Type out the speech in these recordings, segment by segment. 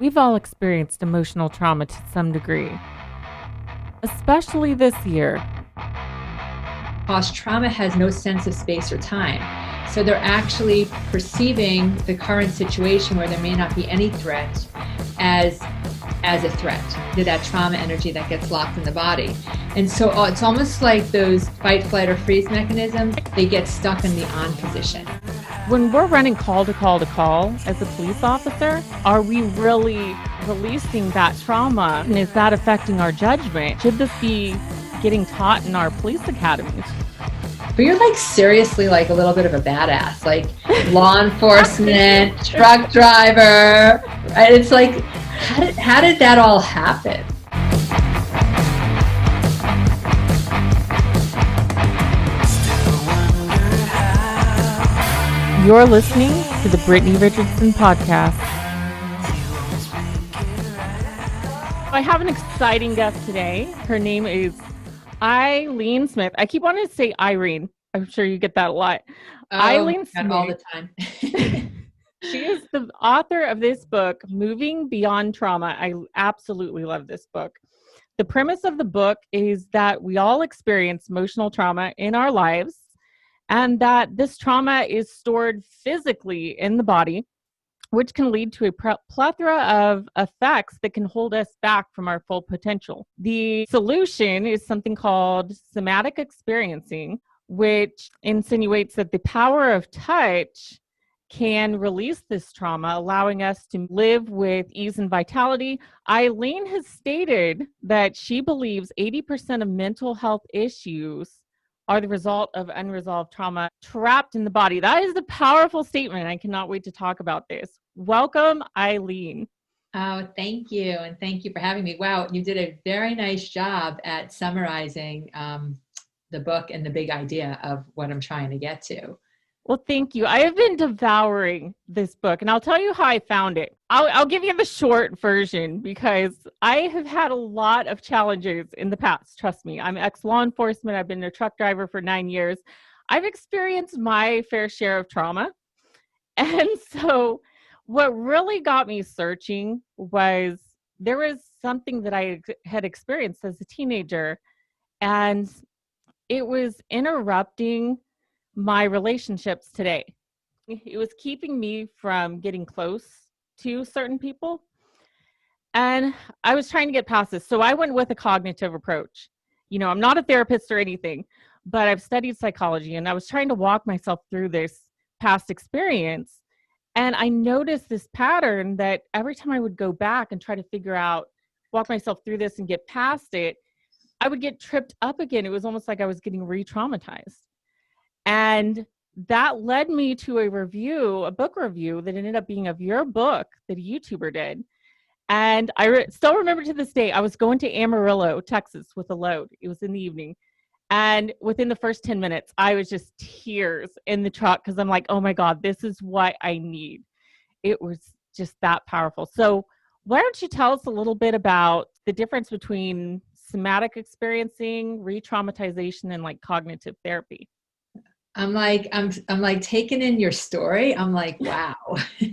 We've all experienced emotional trauma to some degree, especially this year. Trauma has no sense of space or time. So they're actually perceiving the current situation where there may not be any threat as a threat to that trauma energy that gets locked in the body. And so it's almost like those fight, flight, or freeze mechanisms, they get stuck in the on position. When we're running call to call to call as a police officer, are we really releasing that trauma? And is that affecting our judgment? Should this be getting taught in our police academies? But you're like seriously like a little bit of a badass, like law enforcement, truck driver. Right? It's like, how did that all happen? You're listening to the Brittany Richardson podcast. I have an exciting guest today. Her name is Ilene Smith. I keep wanting to say Irene. I'm sure you get that a lot. Ilene Smith. All the time. She is the author of this book, Moving Beyond Trauma. I absolutely love this book. The premise of the book is that we all experience emotional trauma in our lives, and that this trauma is stored physically in the body, which can lead to a plethora of effects that can hold us back from our full potential. The solution is something called Somatic Experiencing, which insinuates that the power of touch can release this trauma, allowing us to live with ease and vitality. Ilene has stated that she believes 80% of mental health issues are the result of unresolved trauma trapped in the body. That is a powerful statement. I cannot wait to talk about this. Welcome, Ilene. Oh, thank you. And thank you for having me. Wow, you did a very nice job at summarizing the book and the big idea of what I'm trying to get to. Well, thank you. I have been devouring this book, and I'll tell you how I found it. I'll give you the short version because I have had a lot of challenges in the past. Trust me, I'm ex-law enforcement. I've been a truck driver for 9 years. I've experienced my fair share of trauma. And so what really got me searching was there was something that I had experienced as a teenager, and it was interrupting my relationships today. It was keeping me from getting close to certain people. And I was trying to get past this. So I went with a cognitive approach. You know, I'm not a therapist or anything, but I've studied psychology, and I was trying to walk myself through this past experience. And I noticed this pattern that every time I would go back and try to figure out, walk myself through this and get past it, I would get tripped up again. It was almost like I was getting re-traumatized. And that led me to a book review that ended up being of your book that a YouTuber did. And I still remember to this day, I was going to Amarillo, Texas with a load. It was in the evening. And within the first 10 minutes, I was just tears in the truck because I'm like, oh my God, this is what I need. It was just that powerful. So why don't you tell us a little bit about the difference between somatic experiencing, re-traumatization, and like cognitive therapy? I'm like taking in your story. I'm like, wow.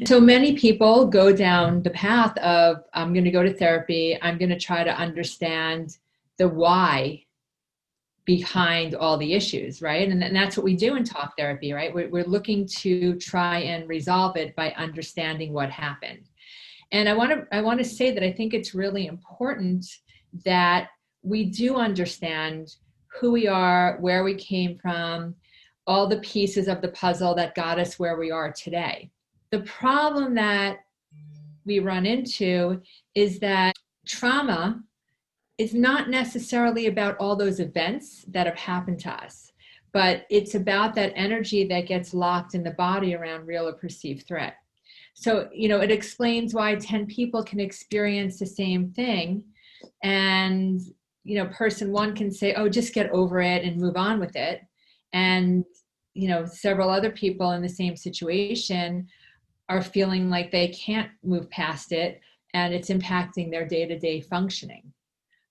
So many people go down the path of, I'm going to go to therapy. I'm going to try to understand the why behind all the issues, right? And that's what we do in talk therapy, right? We're looking to try and resolve it by understanding what happened. And I want to say that I think it's really important that we do understand who we are, where we came from, all the pieces of the puzzle that got us where we are today. The problem that we run into is that trauma is not necessarily about all those events that have happened to us, but it's about that energy that gets locked in the body around real or perceived threat. So, it explains why 10 people can experience the same thing. And, person one can say, oh, just get over it and move on with it. And, several other people in the same situation are feeling like they can't move past it and it's impacting their day-to-day functioning.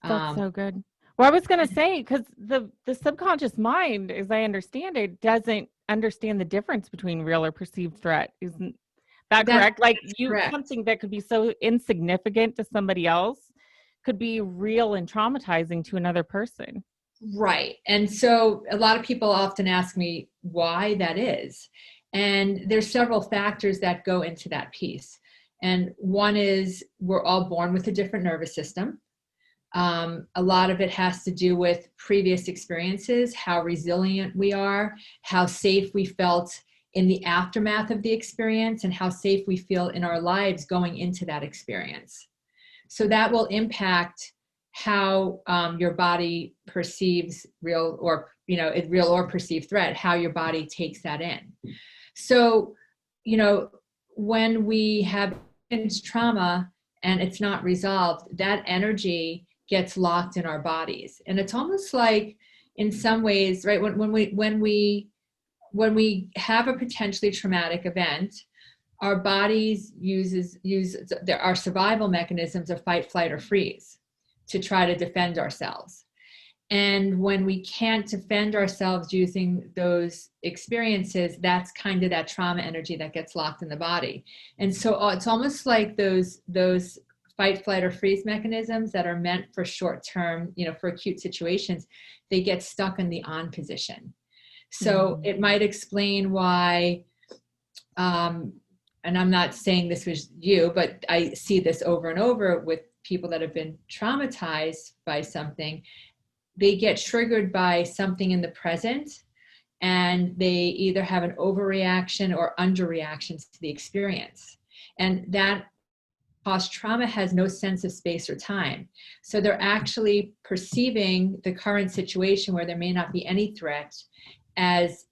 That's so good. Well, I was going to say, because the subconscious mind, as I understand it, doesn't understand the difference between real or perceived threat. Isn't that correct? Like That's you, correct. something that could be so insignificant to somebody else could be real and traumatizing to another person. Right. And so a lot of people often ask me why that is. And there's several factors that go into that piece. And one is we're all born with a different nervous system. A lot of it has to do with previous experiences, how resilient we are, how safe we felt in the aftermath of the experience, and how safe we feel in our lives going into that experience. So that will impact how your body perceives real or real or perceived threat, how your body takes that in. So, when we have trauma and it's not resolved, that energy gets locked in our bodies, and it's almost like, in some ways, right, when we have a potentially traumatic event, our bodies use our survival mechanisms of fight, flight, or freeze to try to defend ourselves. And when we can't defend ourselves using those experiences, that's kind of that trauma energy that gets locked in the body. And so it's almost like those fight, flight, or freeze mechanisms that are meant for short term, for acute situations, they get stuck in the on position. So it might explain why, and I'm not saying this was you, but I see this over and over with people that have been traumatized by something. They get triggered by something in the present, and they either have an overreaction or underreaction to the experience. And that post-trauma has no sense of space or time. So they're actually perceiving the current situation, where there may not be any threat, as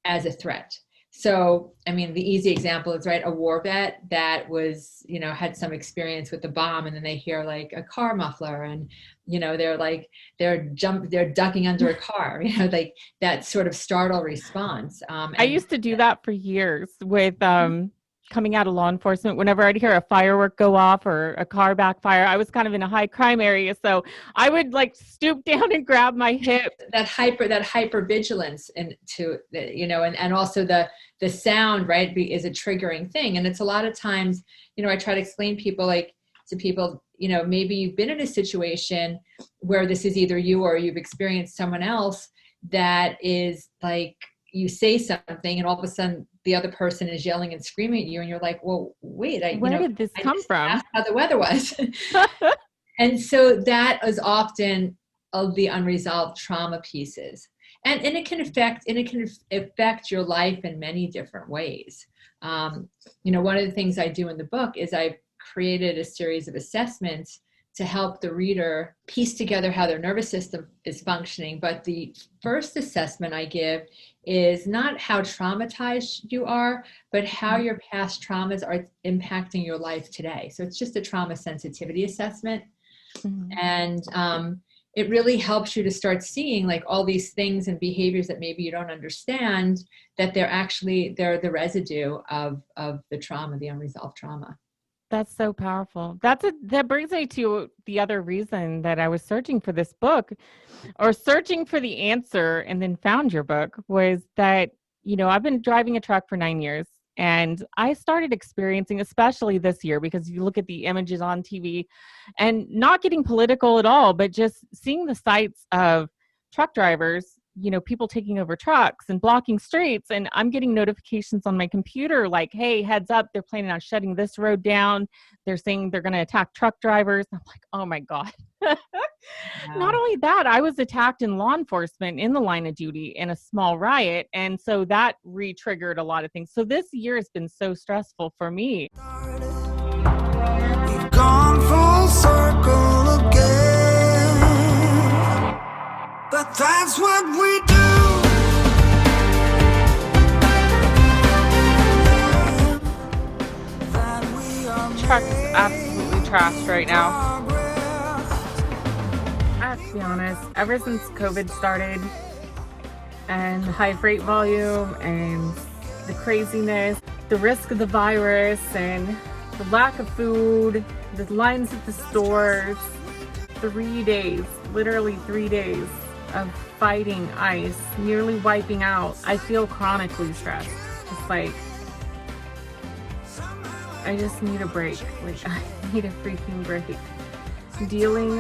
a threat. So, I mean, the easy example is, right, a war vet that was, had some experience with the bomb, and then they hear like a car muffler, and, they're ducking under a car, like that sort of startle response. I used to do that for years with coming out of law enforcement. Whenever I'd hear a firework go off or a car backfire, I was kind of in a high crime area, so I would like stoop down and grab my hip. That hyper vigilance, and and also the sound, right, is a triggering thing. And it's a lot of times, I try to explain to people, maybe you've been in a situation where this is either you or you've experienced someone else that is like, you say something and all of a sudden the other person is yelling and screaming at you, and you're like, well, wait, where did this come from? Asked how the weather was. And so that is often of the unresolved trauma pieces. And it can affect your life in many different ways. One of the things I do in the book is I've created a series of assessments to help the reader piece together how their nervous system is functioning. But the first assessment I give is not how traumatized you are, but how your past traumas are impacting your life today. So it's just a trauma sensitivity assessment. Mm-hmm. And it really helps you to start seeing like all these things and behaviors that maybe you don't understand, that they're the residue of the trauma, the unresolved trauma. That's so powerful. That brings me to the other reason that I was searching for this book, or searching for the answer, and then found your book, was that, I've been driving a truck for 9 years, and I started experiencing, especially this year, because you look at the images on TV, and not getting political at all, but just seeing the sights of truck drivers, people taking over trucks and blocking streets. And I'm getting notifications on my computer like, hey, heads up, they're planning on shutting this road down. They're saying they're going to attack truck drivers. I'm like, oh my God. Wow. Not only that, I was attacked in law enforcement in the line of duty in a small riot. And so that re-triggered a lot of things. So this year has been so stressful for me. We've gone full circle again, but that's what we do. Truck's absolutely trashed right now. I have to be honest, ever since COVID started, and the high freight volume and the craziness, the risk of the virus and the lack of food, the lines at the stores, 3 days, literally 3 days of fighting ice, nearly wiping out. I feel chronically stressed. Just like, I just need a break. Like, I need a freaking break. Dealing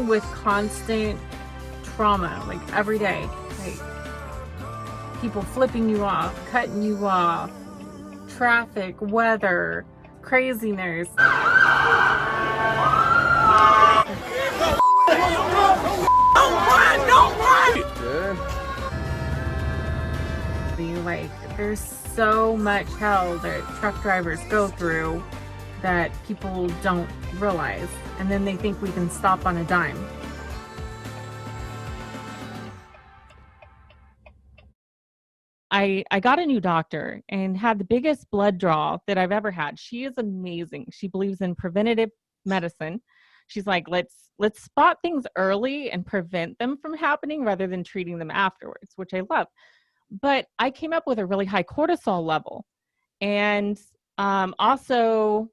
with constant trauma, like every day. Like people flipping you off, cutting you off, traffic, weather, craziness. Like, there's so much hell that truck drivers go through that people don't realize, and then they think we can stop on a dime. I got a new doctor and had the biggest blood draw that I've ever had. She is amazing. She believes in preventative medicine. She's like, let's spot things early and prevent them from happening rather than treating them afterwards, which I love. But I came up with a really high cortisol level and also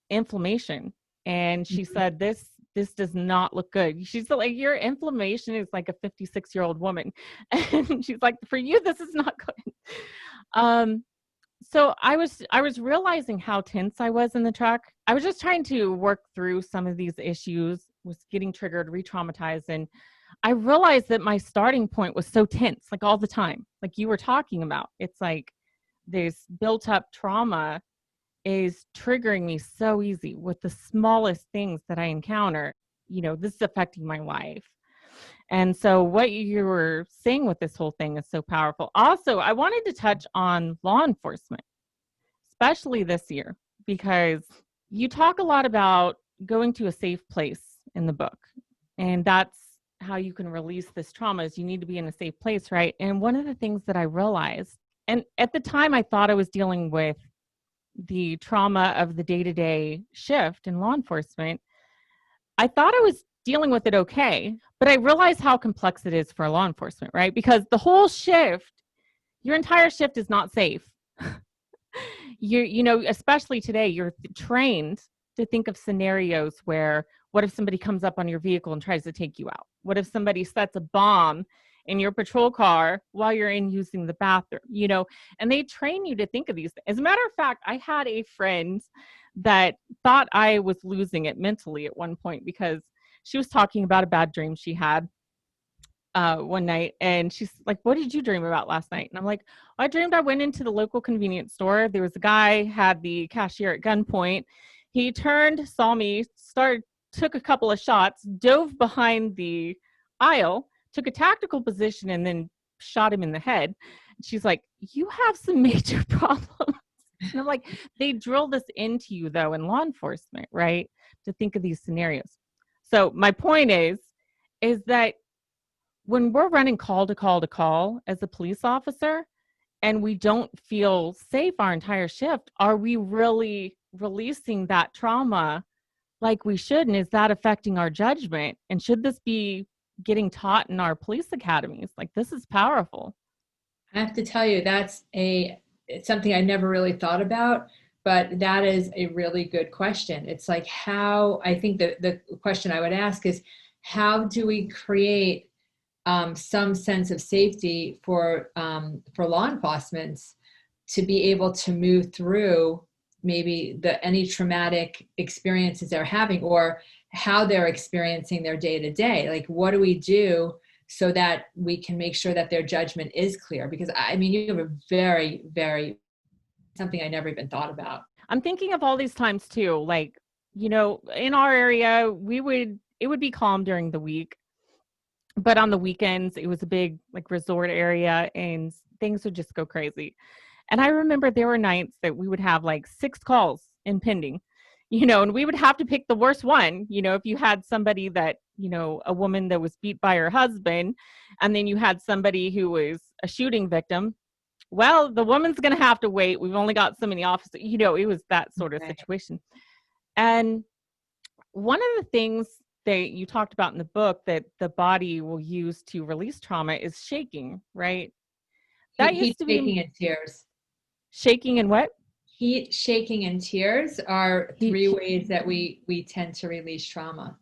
inflammation. And she said, this does not look good. She's like, your inflammation is like a 56-year-old woman. And she's like, for you, this is not good. So I was realizing how tense I was in the truck. I was just trying to work through some of these issues, was getting triggered, re-traumatized. And I realized that my starting point was so tense, like all the time, like you were talking about. It's like this built up trauma is triggering me so easy with the smallest things that I encounter. You know, this is affecting my life. And so what you were saying with this whole thing is so powerful. Also, I wanted to touch on law enforcement, especially this year, because you talk a lot about going to a safe place in the book. And that's how you can release this trauma, is you need to be in a safe place, right? And one of the things that I realized, and at the time I thought I was dealing with the trauma of the day-to-day shift in law enforcement, I thought I was dealing with it okay, but I realized how complex it is for law enforcement, right? Because the whole shift, your entire shift is not safe. You know, especially today, you're trained to think of scenarios where, what if somebody comes up on your vehicle and tries to take you out? What if somebody sets a bomb in your patrol car while you're in using the bathroom, you know, and they train you to think of these things. As a matter of fact, I had a friend that thought I was losing it mentally at one point because she was talking about a bad dream she had one night, and she's like, what did you dream about last night? And I'm like, I dreamed I went into the local convenience store. There was a guy, had the cashier at gunpoint. He turned, saw me, took a couple of shots, dove behind the aisle, took a tactical position, and then shot him in the head. She's like, you have some major problems. And I'm like, they drill this into you, though, in law enforcement, right? To think of these scenarios. So my point is that when we're running call to call to call as a police officer and we don't feel safe our entire shift, are we really releasing that trauma like we should? And is that affecting our judgment? And should this be getting taught in our police academies? Like, this is powerful. I have to tell you, it's something I never really thought about, but that is a really good question. It's like, how, I think the question I would ask is, how do we create some sense of safety for law enforcement to be able to move through maybe any traumatic experiences they're having, or how they're experiencing their day to day? Like, what do we do so that we can make sure that their judgment is clear? Because I mean, you have a very, very, something I never even thought about. I'm thinking of all these times too, like, you know, in our area, it would be calm during the week, but on the weekends, it was a big like resort area and things would just go crazy. And I remember there were nights that we would have like 6 calls impending, you know, and we would have to pick the worst one. You know, if you had somebody that, you know, a woman that was beat by her husband, and then you had somebody who was a shooting victim, well, the woman's going to have to wait. We've only got so many officers, you know, it was that sort of situation. And one of the things that you talked about in the book that the body will use to release trauma is shaking, right? That used to be shaking and tears. Shaking and what? Heat, shaking, and tears are 3 ways that we tend to release trauma.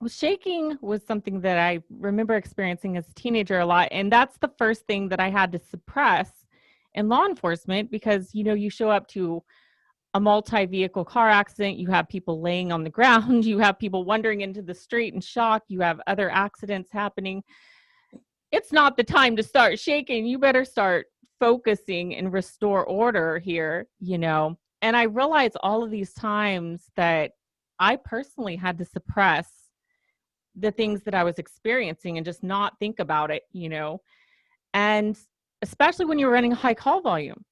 Well, shaking was something that I remember experiencing as a teenager a lot. And that's the first thing that I had to suppress in law enforcement because, you know, you show up to a multi-vehicle car accident, you have people laying on the ground, you have people wandering into the street in shock, you have other accidents happening. It's not the time to start shaking. You better start focusing and restore order here, you know. And I realized all of these times that I personally had to suppress the things that I was experiencing and just not think about it, you know. And especially when you're running a high call volume,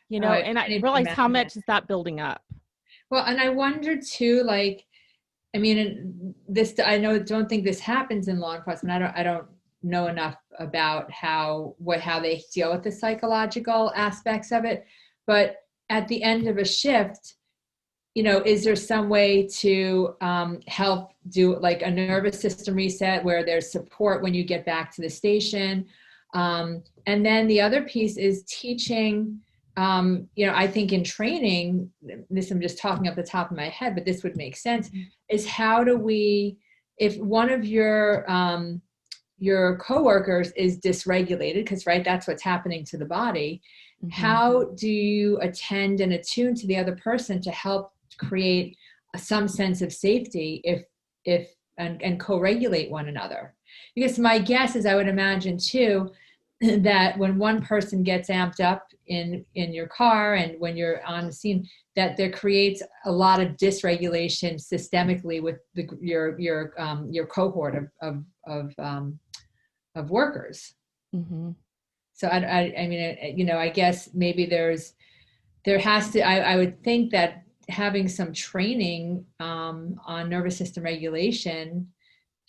you know, I and I can't even realized how imagine. much is that building up. Well, and I wonder too, like, I mean, this, I know, don't think this happens in law enforcement. I don't know enough about how they deal with the psychological aspects of it. But at the end of a shift, you know, is there some way to help do like a nervous system reset where there's support when you get back to the station? And then the other piece is teaching, you know, I think in training, this I'm just talking off the top of my head, but this would make sense, is how do we, if one of your coworkers is dysregulated, because right, that's what's happening to the body, how do you attend and attune to the other person to help create some sense of safety and co-regulate one another? Because my guess is, I would imagine too, that when one person gets amped up in your car and when you're on the scene, that there creates a lot of dysregulation systemically with your cohort of workers. So I mean, you know, I guess maybe there has to, I would think that having some training on nervous system regulation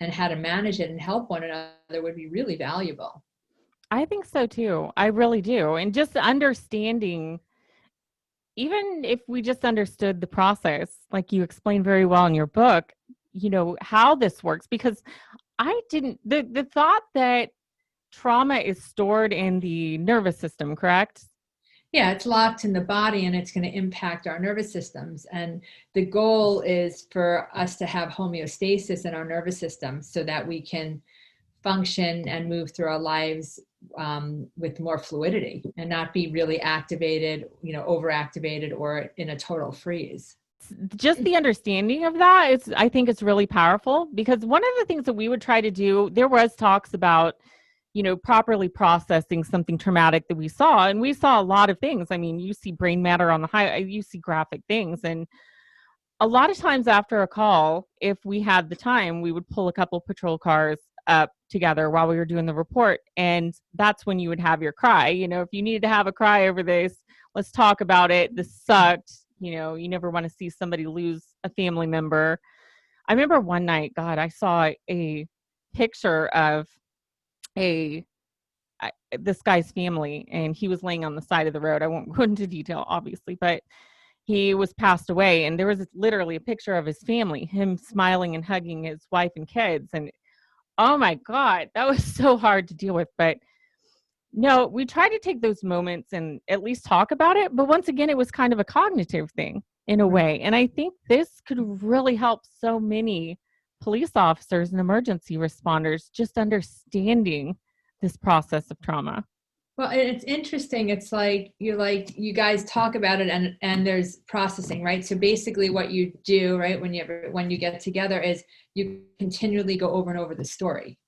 and how to manage it and help one another would be really valuable. I think so too. I really do. And just understanding, even if we just understood the process, like you explained very well in your book, you know, how this works, because I didn't, the thought that trauma is stored in the nervous system, correct? Yeah, it's locked in the body and it's going to impact our nervous systems. And the goal is for us to have homeostasis in our nervous system so that we can function and move through our lives with more fluidity and not be really activated, you know, overactivated or in a total freeze. Just the understanding of that is, I think, it's really powerful, because one of the things that we would try to do, there was talks about, you know, properly processing something traumatic that we saw, and we saw a lot of things. I mean, you see brain matter on the high, you see graphic things, and a lot of times after a call, if we had the time, we would pull a couple patrol cars up together while we were doing the report, and that's when you would have your cry. You know, if you needed to have a cry over this, let's talk about it. This sucked. You know, you never want to see somebody lose a family member. I remember one night, God, I saw a picture of this guy's family, and he was laying on the side of the road. I won't go into detail, obviously, but he was passed away, and there was literally a picture of his family, him smiling and hugging his wife and kids. And oh my God, that was so hard to deal with. But no, we tried to take those moments and at least talk about it. But once again, it was kind of a cognitive thing in a way. And I think this could really help so many police officers and emergency responders just understanding this process of trauma. Well, it's interesting. It's like you guys talk about it and there's processing, right? So basically what you do, right, when you get together is you continually go over and over the story.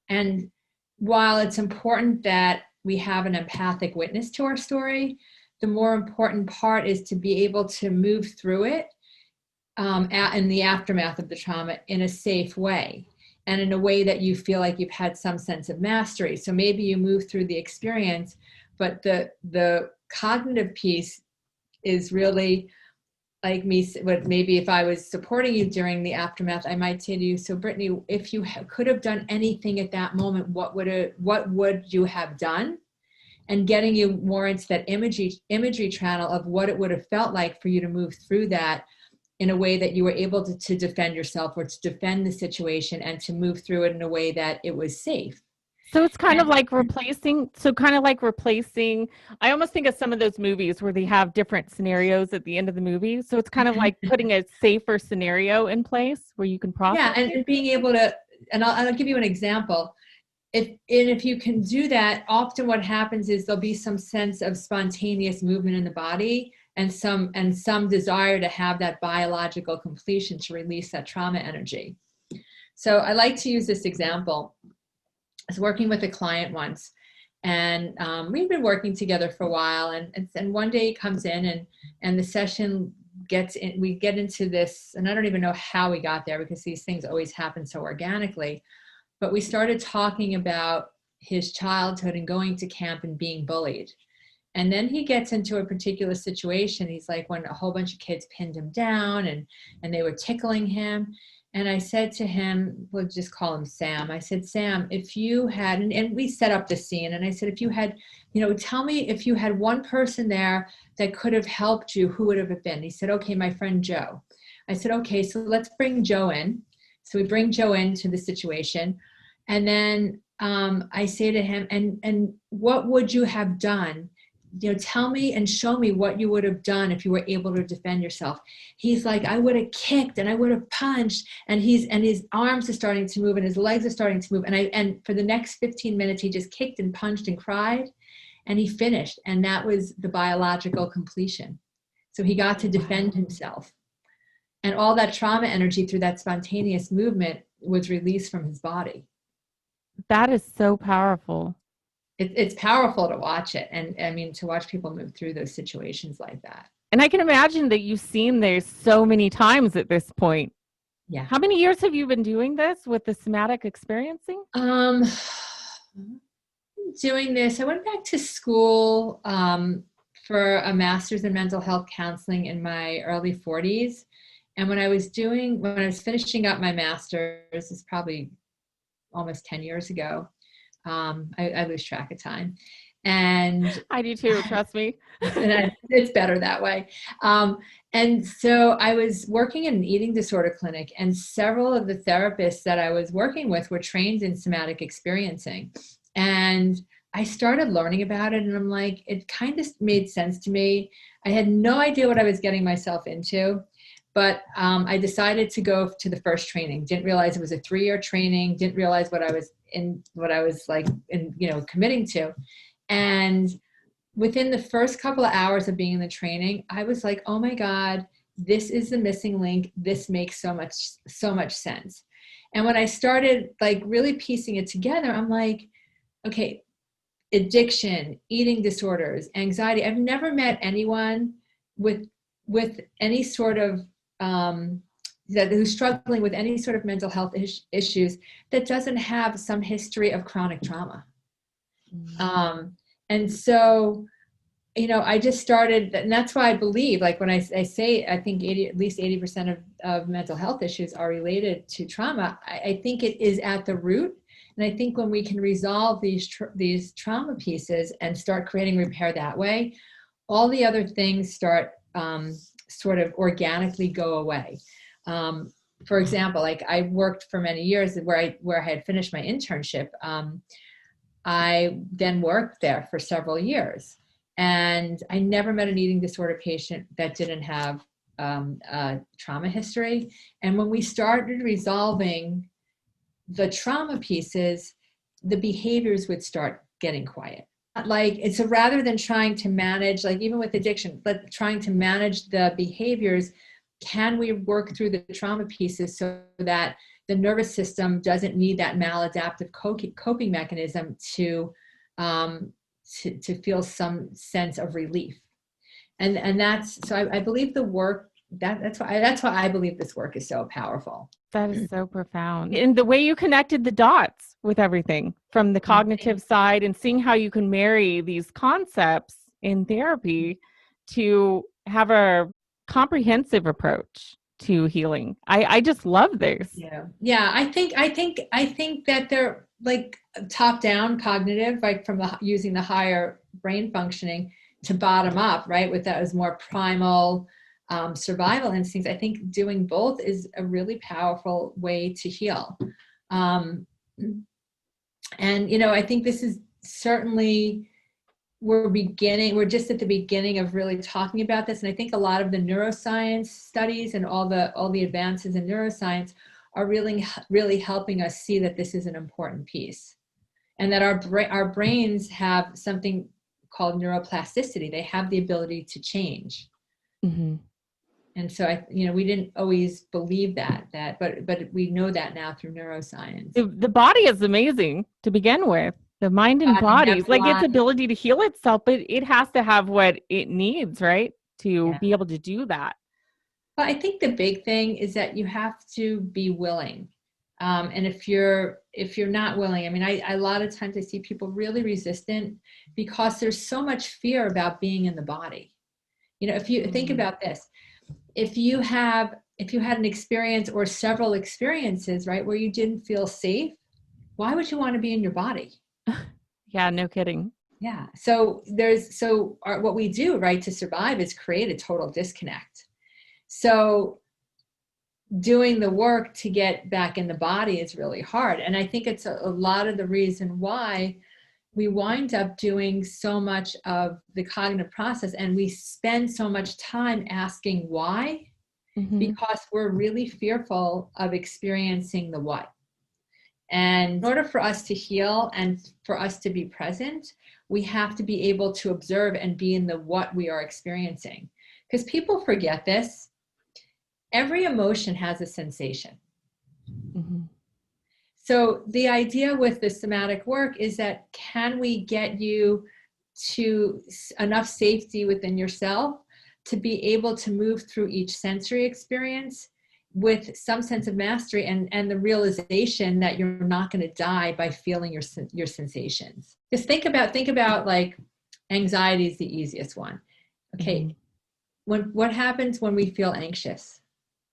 And while it's important that we have an empathic witness to our story, the more important part is to be able to move through it in the aftermath of the trauma in a safe way. And in a way that you feel like you've had some sense of mastery. So maybe you move through the experience, but the cognitive piece is really like me. What maybe if I was supporting you during the aftermath, I might say to you, so Brittany, if you could have done anything at that moment, what would you have done? And getting you more into that imagery channel of what it would have felt like for you to move through that in a way that you were able to defend yourself or to defend the situation and to move through it in a way that it was safe. So it's kind of like replacing, I almost think of some of those movies where they have different scenarios at the end of the movie. So it's kind of like putting a safer scenario in place where you can process. Yeah, and being able to, and I'll give you an example. If you can do that, often what happens is there'll be some sense of spontaneous movement in the body some desire to have that biological completion to release that trauma energy. So I like to use this example. I was working with a client once, and we've been working together for a while, and one day he comes in, and the session gets in, we get into this, and I don't even know how we got there because these things always happen so organically, but we started talking about his childhood and going to camp and being bullied. And then he gets into a particular situation. He's like, when a whole bunch of kids pinned him down and they were tickling him. And I said to him, we'll just call him Sam. I said, Sam, if you had, and we set up the scene, and I said, if you had, tell me if you had one person there that could have helped you, who would have it been? He said, okay, my friend Joe. I said, okay, so let's bring Joe in. So we bring Joe into the situation. And then I say to him, and what would you have done? Tell me and show me what you would have done if you were able to defend yourself. He's like, I would have kicked and I would have punched, and his arms are starting to move and his legs are starting to move. And for the next 15 minutes, he just kicked and punched and cried, and he finished. And that was the biological completion. So he got to defend himself. And all that trauma energy through that spontaneous movement was released from his body. That is so powerful. It's powerful to watch it. And I mean, to watch people move through those situations like that. And I can imagine that you've seen this so many times at this point. Yeah. How many years have you been doing this with the somatic experiencing? Doing this, I went back to school for a master's in mental health counseling in my early 40s. And when I was finishing up my master's, this is probably almost 10 years ago. I lose track of time. And I do too, trust me. And it's better that way. And so I was working in an eating disorder clinic, and several of the therapists that I was working with were trained in somatic experiencing. And I started learning about it, and I'm like, it kind of made sense to me. I had no idea what I was getting myself into. But I decided to go to the first training. Didn't realize it was a 3-year training. Didn't realize what I was committing to. And within the first couple of hours of being in the training, I was like, oh my God, this is the missing link. This makes so much sense. And when I started like really piecing it together, I'm like, okay, addiction, eating disorders, anxiety. I've never met anyone with any sort of who's struggling with any sort of mental health issues that doesn't have some history of chronic trauma. Mm-hmm. And so, I just started, and that's why I believe, like when I say, I think at least 80% of mental health issues are related to trauma. I think it is at the root. And I think when we can resolve these trauma pieces and start creating repair that way, all the other things start sort of organically go away. For example, like I worked for many years where I had finished my internship. I then worked there for several years, and I never met an eating disorder patient that didn't have a trauma history. And when we started resolving the trauma pieces, the behaviors would start getting quiet. Like, it's rather than trying to manage, like even with addiction, but trying to manage the behaviors, can we work through the trauma pieces so that the nervous system doesn't need that maladaptive coping mechanism to feel some sense of relief? And that's, so I believe the work, that's why I believe this work is so powerful. That is so profound. And the way you connected the dots with everything from the cognitive side and seeing how you can marry these concepts in therapy to have a comprehensive approach to healing. I just love this. Yeah. I think that they're like top down cognitive, like from using the higher brain functioning to bottom up, right? With that as more primal survival instincts. I think doing both is a really powerful way to heal. And, I think this is certainly, we're just at the beginning of really talking about this. And I think a lot of the neuroscience studies and all the advances in neuroscience are really, really helping us see that this is an important piece, and that our brains have something called neuroplasticity. They have the ability to change. Mhm. And so we didn't always believe but we know that now through neuroscience. The body is amazing to begin with. The mind and Body, bodies, like its neurons, ability to heal itself, but it has to have what it needs, right? To yeah. be able to do that. But I think the big thing is that you have to be willing. And if you're not willing, I mean, a lot of times I see people really resistant because there's so much fear about being in the body. If you think about this, if you had an experience or several experiences, right, where you didn't feel safe, why would you want to be in your body? Yeah, no kidding. Yeah. So what we do, right, to survive is create a total disconnect. So doing the work to get back in the body is really hard. And I think it's a lot of the reason why we wind up doing so much of the cognitive process, and we spend so much time asking why, because we're really fearful of experiencing the what. And in order for us to heal and for us to be present, we have to be able to observe and be in the what we are experiencing. Because people forget this. Every emotion has a sensation. Mm-hmm. So the idea with the somatic work is that, can we get you to enough safety within yourself to be able to move through each sensory experience with some sense of mastery and the realization that you're not going to die by feeling your sensations. Just think about like anxiety is the easiest one. Okay. Mm-hmm. What happens when we feel anxious?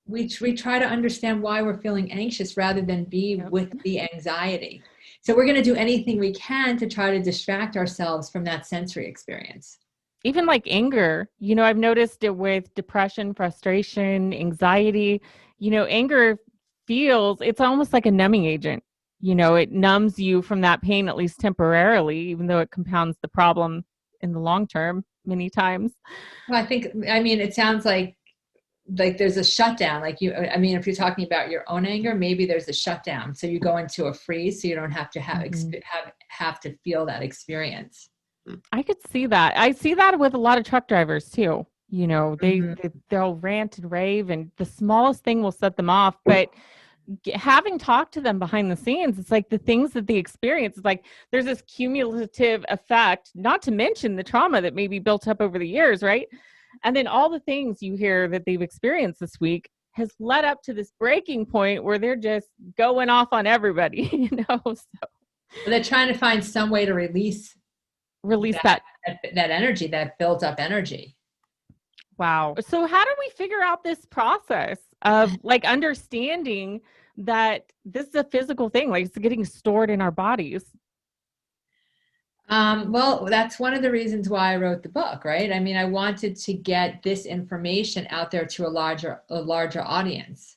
We try to understand why we're feeling anxious rather than be with the anxiety. So we're going to do anything we can to try to distract ourselves from that sensory experience. Even like anger, I've noticed it with depression, frustration, anxiety. Anger it's almost like a numbing agent. It numbs you from that pain, at least temporarily, even though it compounds the problem in the long term many times. Well, it sounds like there's a shutdown. If you're talking about your own anger, maybe there's a shutdown. So you go into a freeze, so you don't have to have to feel that experience. I could see that. I see that with a lot of truck drivers too. They'll rant and rave, and the smallest thing will set them off. But having talked to them behind the scenes, it's like the things that they experience, it's like there's this cumulative effect, not to mention the trauma that may be built up over the years, right? And then all the things you hear that they've experienced this week has led up to this breaking point where they're just going off on everybody, So they're trying to find some way to release that energy, that built up energy. Wow. So how do we figure out this process of like understanding that this is a physical thing, like it's getting stored in our bodies? Well, that's one of the reasons why I wrote the book, right? I wanted to get this information out there to a larger audience.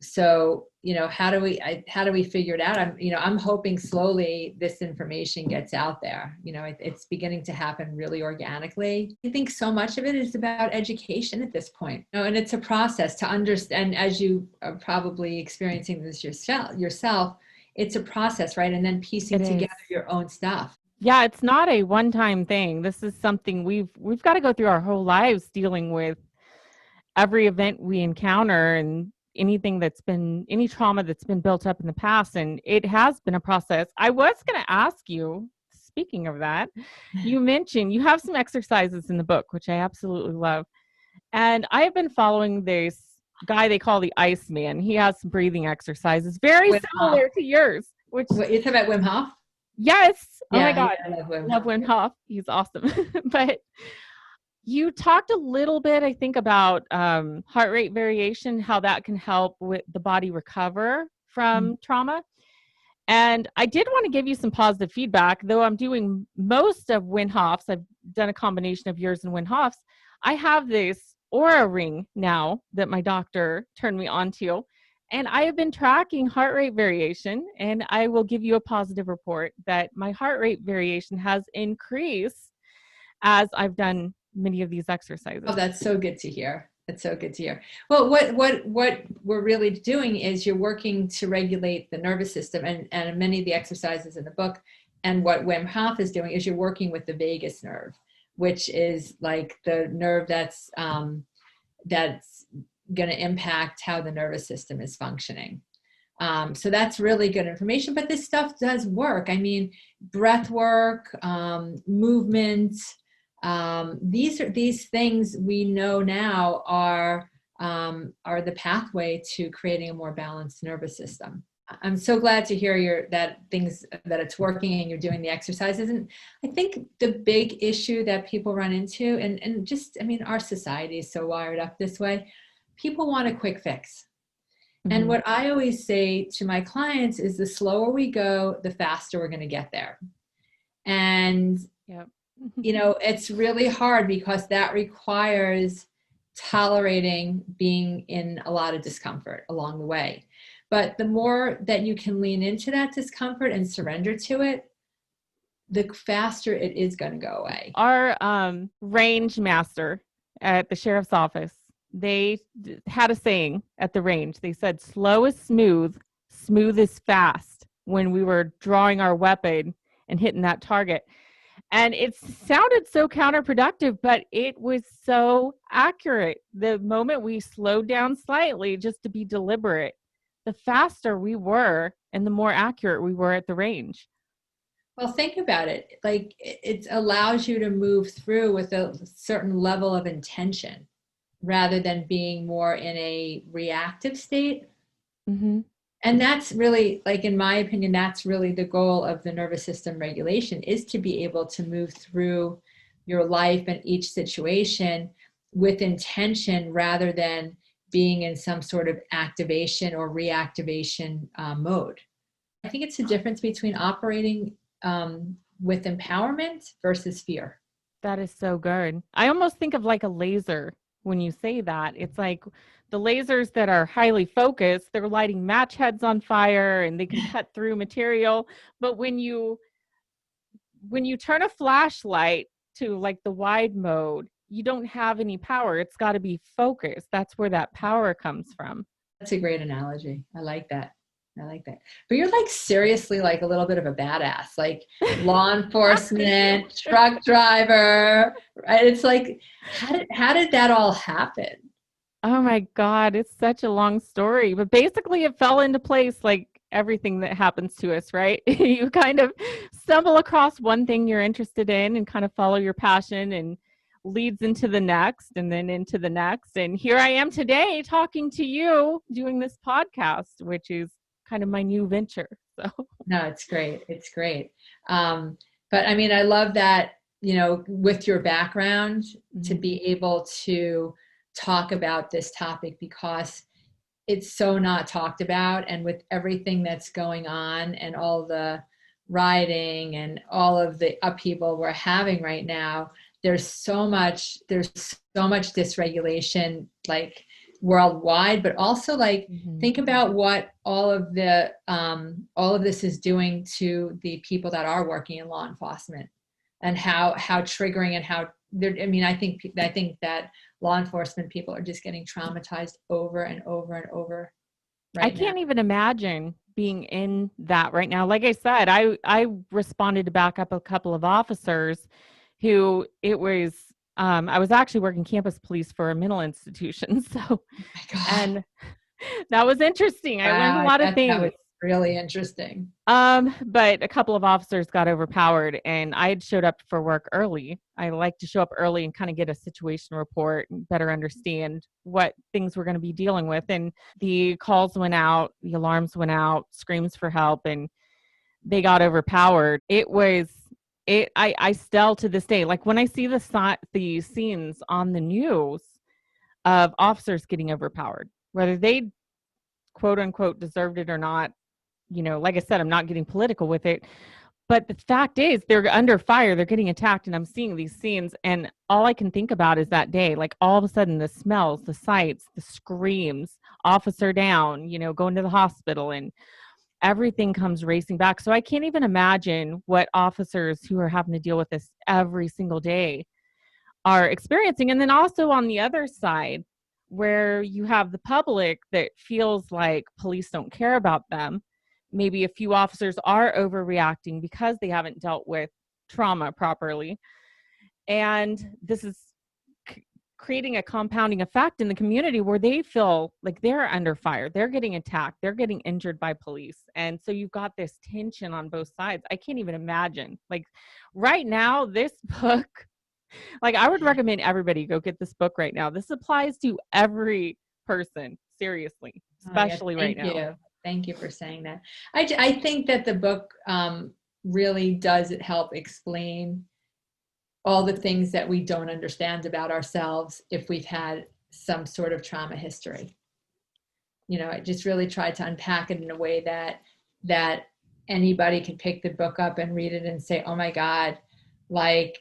So, how do we figure it out? I'm hoping slowly this information gets out there. It's beginning to happen really organically. I think so much of it is about education at this point, and it's a process to understand, as you are probably experiencing this yourself, it's a process, right? And then piecing together your own stuff. Yeah, it's not a one-time thing. This is something we've got to go through our whole lives dealing with every event we encounter and any trauma that's been built up in the past. And it has been a process. I was going to ask you, speaking of that, you mentioned you have some exercises in the book, which I absolutely love. And I have been following this guy they call the Iceman. He has some breathing exercises very similar to yours. You're talking about Wim Hof? Yes. Yeah, oh my God. I love Wim Hof. He's awesome. But you talked a little bit, I think, about heart rate variation, how that can help with the body recover from trauma. And I did want to give you some positive feedback, though I'm doing most of Wim Hof's. I've done a combination of yours and Wim Hof's. I have this Aura ring now that my doctor turned me on to. And I have been tracking heart rate variation, and I will give you a positive report that my heart rate variation has increased as I've done many of these exercises. Oh, that's so good to hear. That's so good to hear. Well, what we're really doing is you're working to regulate the nervous system, and many of the exercises in the book, and what Wim Hof is doing is you're working with the vagus nerve, which is like the nerve that's going to impact how the nervous system is functioning. So that's really good information, but this stuff does work. I mean, breath work, movement, these things we know now are the pathway to creating a more balanced nervous system. I'm so glad to hear that it's working and you're doing the exercises. And I think the big issue that people run into, and just, I mean, our society is so wired up this way, people want a quick fix. Mm-hmm. And what I always say to my clients is the slower we go, the faster we're going to get there. And, yep. You know, it's really hard because that requires tolerating being in a lot of discomfort along the way. But the more that you can lean into that discomfort and surrender to it, the faster it is going to go away. Our range master at the sheriff's office, they had a saying at the range. They said, slow is smooth, smooth is fast, when we were drawing our weapon and hitting that target. And it sounded so counterproductive, but it was so accurate. The moment we slowed down slightly just to be deliberate, the faster we were and the more accurate we were at the range. Well, think about it. Like, it allows you to move through with a certain level of intention rather than being more in a reactive state. Mm-hmm. And that's really, like, in my opinion, that's really the goal of the nervous system regulation, is to be able to move through your life and each situation with intention rather than being in some sort of activation or reactivation mode. I think it's the difference between operating with empowerment versus fear. That is so good. I almost think of like a laser when you say that. It's like the lasers that are highly focused, they're lighting match heads on fire and they can cut through material. But when you turn a flashlight to like the wide mode, you don't have any power. It's got to be focused. That's where that power comes from. That's a great analogy. I like that. But you're like seriously like a little bit of a badass, like law enforcement, truck driver, right? It's like, how did that all happen? Oh my God, it's such a long story, but basically it fell into place like everything that happens to us, right? You kind of stumble across one thing you're interested in and kind of follow your passion, and leads into the next and then into the next. And here I am today talking to you, doing this podcast, which is kind of my new venture. So no, it's great. It's great. But I mean, I love that, you know, with your background, mm-hmm. to be able to talk about this topic, because it's so not talked about. And with everything that's going on and all the rioting and all of the upheaval we're having right now, there's so much dysregulation, like worldwide, but also like, mm-hmm. think about what all of this is doing to the people that are working in law enforcement, and how triggering and how they're, I mean, I think that law enforcement people are just getting traumatized over and over and over. I can't even imagine being in that right now. Like I said, I responded to back up a couple of officers who it was, I was actually working campus police for a mental institution. So, and that was interesting. I learned a lot of things. That was really interesting. But a couple of officers got overpowered, and I had showed up for work early. I like to show up early and kind of get a situation report and better understand what things we're going to be dealing with. And the calls went out, the alarms went out, screams for help, and they got overpowered. I still to this day, like when I see the scenes on the news of officers getting overpowered, whether they quote unquote deserved it or not, you know, like I said, I'm not getting political with it, but the fact is they're under fire, they're getting attacked, and I'm seeing these scenes, and all I can think about is that day. Like all of a sudden the smells, the sights, the screams, officer down, you know, going to the hospital, and everything comes racing back. So I can't even imagine what officers who are having to deal with this every single day are experiencing. And then also on the other side, where you have the public that feels like police don't care about them. Maybe a few officers are overreacting because they haven't dealt with trauma properly. And this is creating a compounding effect in the community where they feel like they're under fire, they're getting attacked, they're getting injured by police. And so you've got this tension on both sides. I can't even imagine. Like right now, this book, like I would recommend everybody go get this book right now. This applies to every person, seriously, especially right now. Thank you. Thank you for saying that. I think that the book really does help explain all the things that we don't understand about ourselves if we've had some sort of trauma history. You know, I just really tried to unpack it in a way that anybody can pick the book up and read it and say, oh my God, like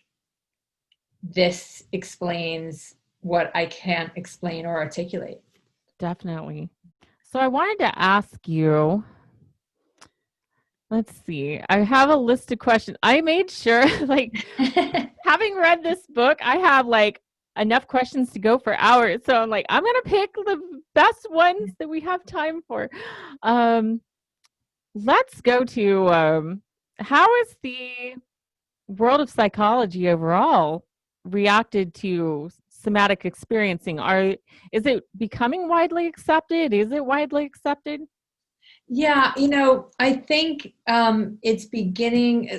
this explains what I can't explain or articulate. Definitely. So I wanted to ask you, let's see, I have a list of questions. I made sure, like, having read this book, I have like enough questions to go for hours. So I'm like, I'm going to pick the best ones that we have time for. Let's go to how is the world of psychology overall reacted to somatic experiencing? Is it becoming widely accepted? Is it widely accepted? Yeah, I think it's beginning,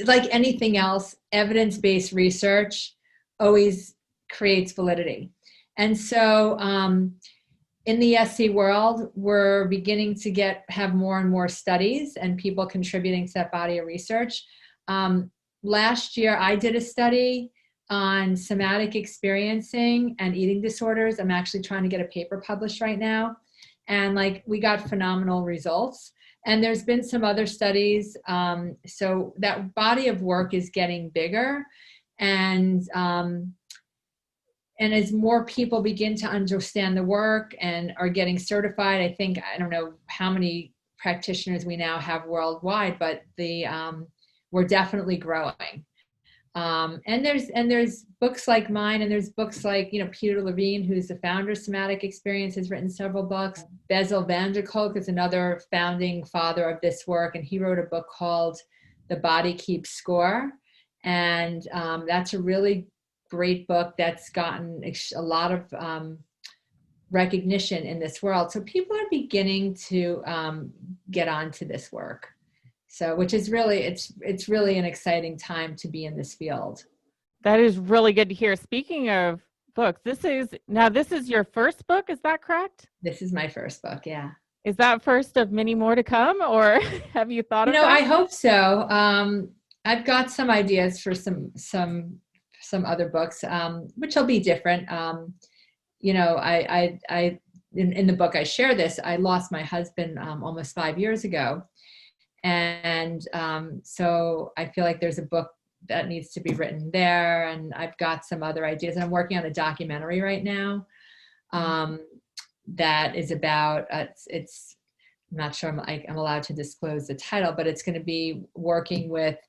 like anything else, evidence-based research always creates validity. And so in the SC world, we're beginning to have more and more studies and people contributing to that body of research. Last year, I did a study on somatic experiencing and eating disorders. I'm actually trying to get a paper published right now. And we got phenomenal results. And there's been some other studies. So that body of work is getting bigger. And as more people begin to understand the work and are getting certified, I don't know how many practitioners we now have worldwide, but we're definitely growing. And there's books like mine, and there's books like, Peter Levine, who's the founder of Somatic Experience, has written several books. Bessel van der Kolk is another founding father of this work, and he wrote a book called The Body Keeps Score. And that's a really great book that's gotten a lot of recognition in this world. So people are beginning to get onto this work. So, which is really, it's really an exciting time to be in this field. That is really good to hear. Speaking of books, this is your first book, is that correct? This is my first book, yeah. Is that first of many more to come, or have you thought of that? I hope so. I've got some ideas for some other books, which will be different. I in the book I share this. I lost my husband almost 5 years ago. And so I feel like there's a book that needs to be written there. And I've got some other ideas. And I'm working on a documentary right now that is about, it's I'm not sure I'm allowed to disclose the title, but it's going to be working with,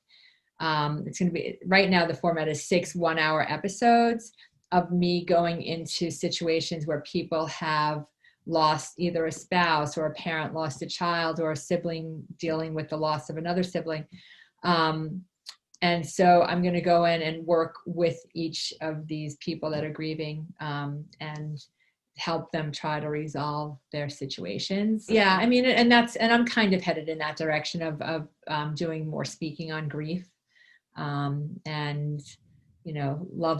it's going to be, right now the format is 6 one-hour episodes of me going into situations where people have lost either a spouse or a parent lost a child or a sibling dealing with the loss of another sibling. And so I'm going to go in and work with each of these people that are grieving and help them try to resolve their situations. Yeah, I mean, and I'm kind of headed in that direction of doing more speaking on grief and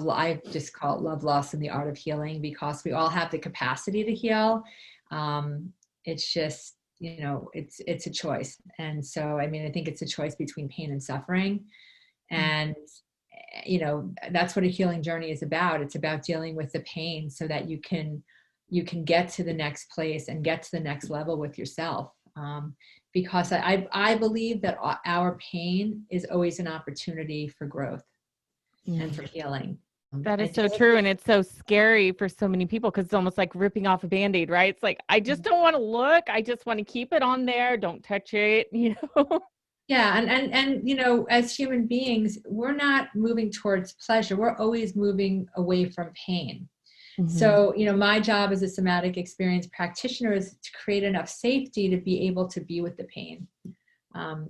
I just call it love, loss, and the art of healing, because we all have the capacity to heal. It's just, it's a choice. And so, I mean, I think it's a choice between pain and suffering. And, that's what a healing journey is about. It's about dealing with the pain so that you can get to the next place and get to the next level with yourself. Because I believe that our pain is always an opportunity for growth. And for healing. That is so true. And it's so scary for so many people because it's almost like ripping off a Band-Aid, right? It's like, I just don't want to look. I just want to keep it on there. Don't touch it, Yeah. And as human beings, we're not moving towards pleasure. We're always moving away from pain. Mm-hmm. So, my job as a somatic experience practitioner is to create enough safety to be able to be with the pain.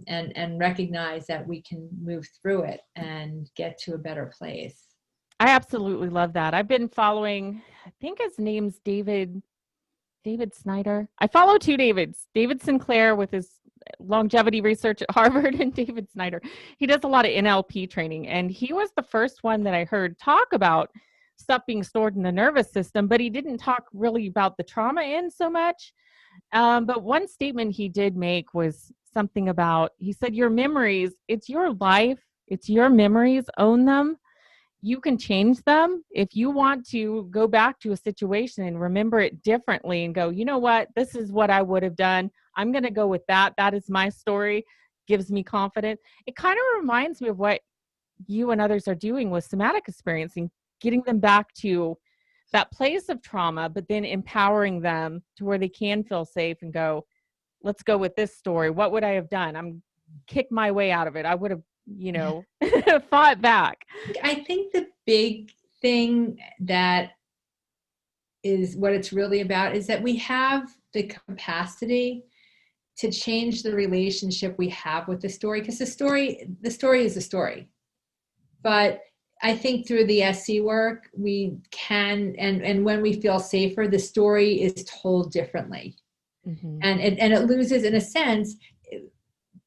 And recognize that we can move through it and get to a better place. I absolutely love that. I've been following, I think his name's David Snyder. I follow two Davids, David Sinclair with his longevity research at Harvard and David Snyder. He does a lot of NLP training, and he was the first one that I heard talk about stuff being stored in the nervous system, but he didn't talk really about the trauma in so much. But one statement he did make was something about, he said, your memories, it's your life, it's your memories, own them. You can change them. If you want to go back to a situation and remember it differently and go, you know what, this is what I would have done. I'm going to go with that. That is my story. Gives me confidence. It kind of reminds me of what you and others are doing with somatic experiencing, getting them back to that place of trauma, but then empowering them to where they can feel safe and go, let's go with this story. What would I have done? I'm kicked my way out of it. I would have, fought back. I think the big thing that is what it's really about is that we have the capacity to change the relationship we have with the story, because the story is a story. But I think through the SC work, we can, and when we feel safer, the story is told differently. Mm-hmm. And it loses, in a sense,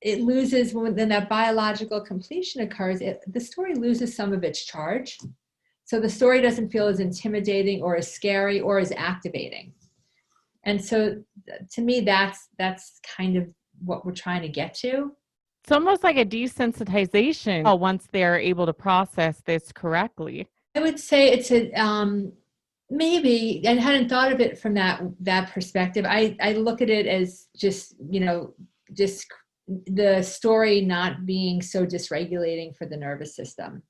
it loses when that biological completion occurs. The story loses some of its charge. So the story doesn't feel as intimidating or as scary or as activating. And so to me, that's kind of what we're trying to get to. It's almost like a desensitization once they're able to process this correctly. I would say it's a maybe, and hadn't thought of it from that perspective. I look at it as just the story not being so dysregulating for the nervous system.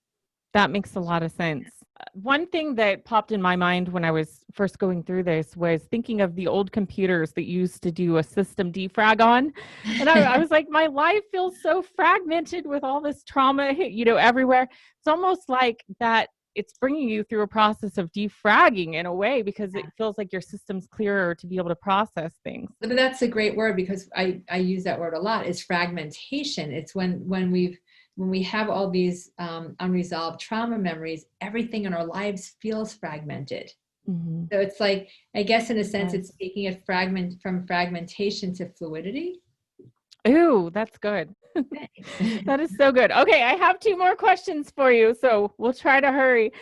That makes a lot of sense. One thing that popped in my mind when I was first going through this was thinking of the old computers that used to do a system defrag on. And I was like, my life feels so fragmented with all this trauma, everywhere. It's almost like that it's bringing you through a process of defragging in a way, because it feels like your system's clearer to be able to process things. But that's a great word, because I use that word a lot, is fragmentation. It's when we have all these unresolved trauma memories, everything in our lives feels fragmented. Mm-hmm. So it's like, I guess in a sense, It's taking it from fragmentation to fluidity. Ooh, that's good. That is so good. Okay, I have two more questions for you, so we'll try to hurry.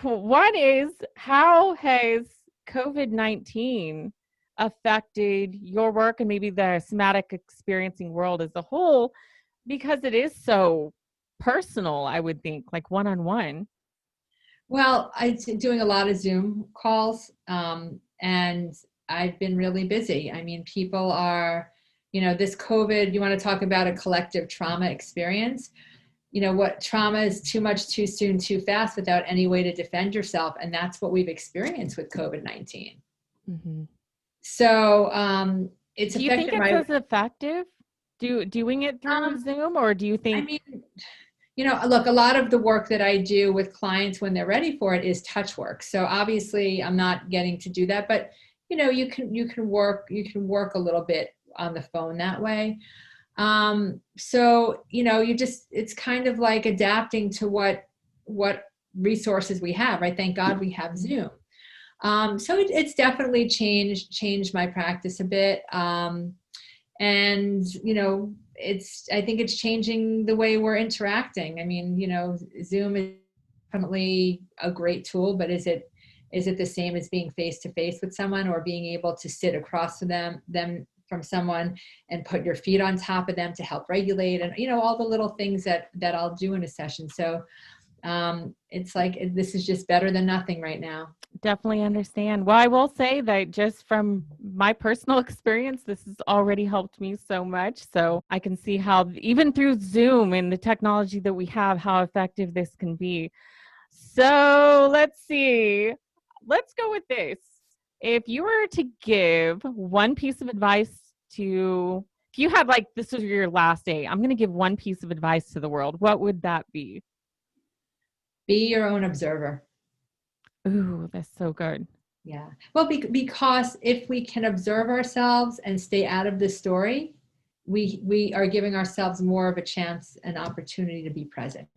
One is, how has COVID-19 affected your work and maybe the somatic experiencing world as a whole? Because it is so personal, I would think, like one-on-one. Well, I'm doing a lot of Zoom calls, and I've been really busy. I mean, people are, this COVID, you want to talk about a collective trauma experience. What trauma is too much, too soon, too fast, without any way to defend yourself. And that's what we've experienced with COVID-19. Mm-hmm. So it's Do you think it's as effective doing it through Zoom, or do you think? I mean, look, a lot of the work that I do with clients when they're ready for it is touch work. So obviously I'm not getting to do that, but you can work a little bit on the phone that way. So it's kind of like adapting to what resources we have, right? Thank God we have Zoom. So it's definitely changed my practice a bit. And I think it's changing the way we're interacting. I mean, Zoom is definitely a great tool, but is it the same as being face to face with someone, or being able to sit across from them from someone and put your feet on top of them to help regulate, and all the little things that I'll do in a session. So it's like, this is just better than nothing right now. Definitely understand. Well, I will say that just from my personal experience, this has already helped me so much. So I can see how, even through Zoom and the technology that we have, how effective this can be. So let's see. Let's go with this. If you were to give one piece of advice if you had, like, this was your last day, I'm going to give one piece of advice to the world, what would that be? Be your own observer. Ooh, that's so good. Yeah. Well, because if we can observe ourselves and stay out of the story, we are giving ourselves more of a chance and opportunity to be present.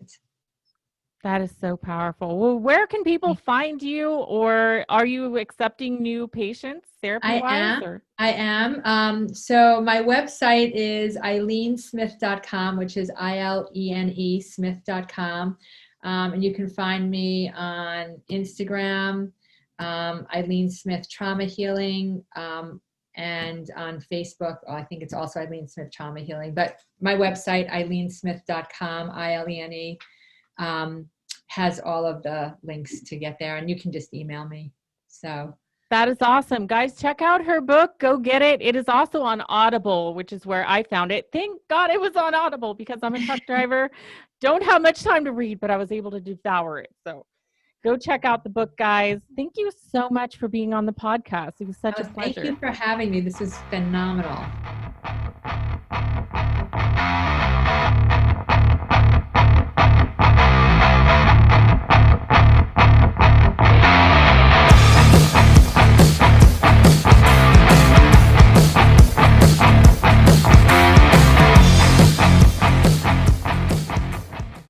That is so powerful. Well, where can people find you, or are you accepting new patients therapy-wise? Or I am. So my website is ilenesmith.com, which is ILENE Smith.com. And you can find me on Instagram, Ilene Smith Trauma Healing, and on Facebook. I think it's also Ilene Smith Trauma Healing. But my website, ilenesmith.com, ILENE, has all of the links to get there. And you can just email me. So that is awesome. Guys, check out her book. Go get it. It is also on Audible, which is where I found it. Thank God it was on Audible because I'm a truck driver. Don't have much time to read, but I was able to devour it. So go check out the book, guys. Thank you so much for being on the podcast. It was such a pleasure. Thank you for having me. This was phenomenal.